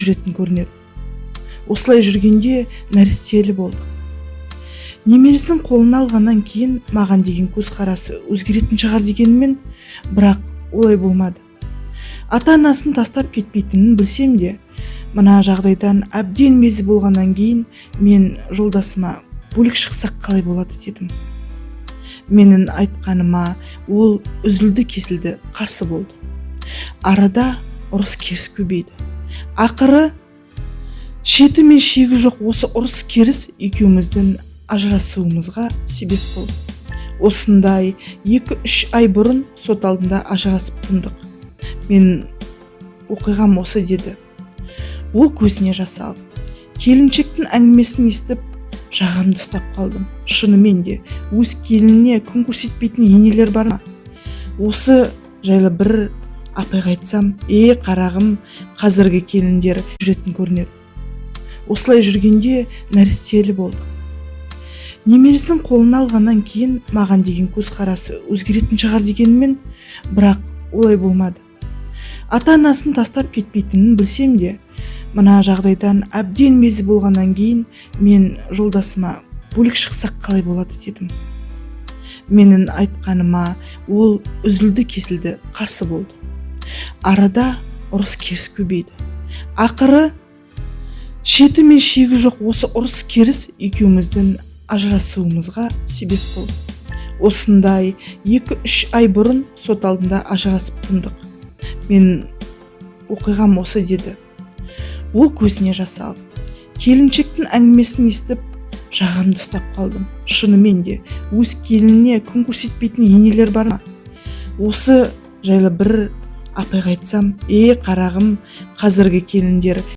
жүретін көрінеді. Осылай жүргенде нәрестелі болды. Немересін қолына алғаннан кейін маған деген көзқарасы өзгеретін шығар дегенмен, бірақ олай болмады. Ата-анасын тастап кетпейтінін білсем де, мына жағдайдан әбден мезі болғаннан кейін мен жолдасыма бөлек шықсақ қалай болады дедім. Менің айтқаныма ол үзілді-кесілді қарсы болды. Арада ұрыс-керіс көбейді. Ақыры шеті мен шегі жоқ осы ұрыс-керіс екеуміздің ажырасуымызға себеп болды. Осындай 2-3 ай бұрын сот алдында ажырасып тындық. Мен оқиғам осы деді. Ол көзіне жас алып, келіншектің әңгімесін естіп, жағамды ұстап қалдым. Шынымен де өз келініне күн көрсетпейтін енелер бар ма? Осы жайлы бір апайға айтсам, қарағым, қазіргі келіндер жүретін көрінеді. Осылай жүргенде нәрестелі болды. Немересін қолына алғаннан кейін маған деген көзқарасы өзгеретін шығар дегенмен, бірақ олай болмады. Ата-анасын тастап кетпейтінін білсем де, мына жағдайдан әбден мезі болғаннан кейін мен жолдасыма бөлек шықсақ қалай болады дедім. Менің айтқаныма ол үзілді-кесілді қарсы болды. Арада ұрыс-керіс көбейді. Ақыры шеті мен шегі жоқ осы ұрыс-керіс екеуміздің ажырасуымызға себеп болды. Осындай 2-3 ай бұрын сот алдында ажырасып тындық. Мен оқиғам осы деді. Ол көзіне жас алып, келіншектің әңгімесін естіп, жағамды ұстап қалдым. Шынымен де өз келініне күн көрсетпейтін енелер бар ма? Осы жайлы бір апайға айтсам, қарағым, қазіргі келіндер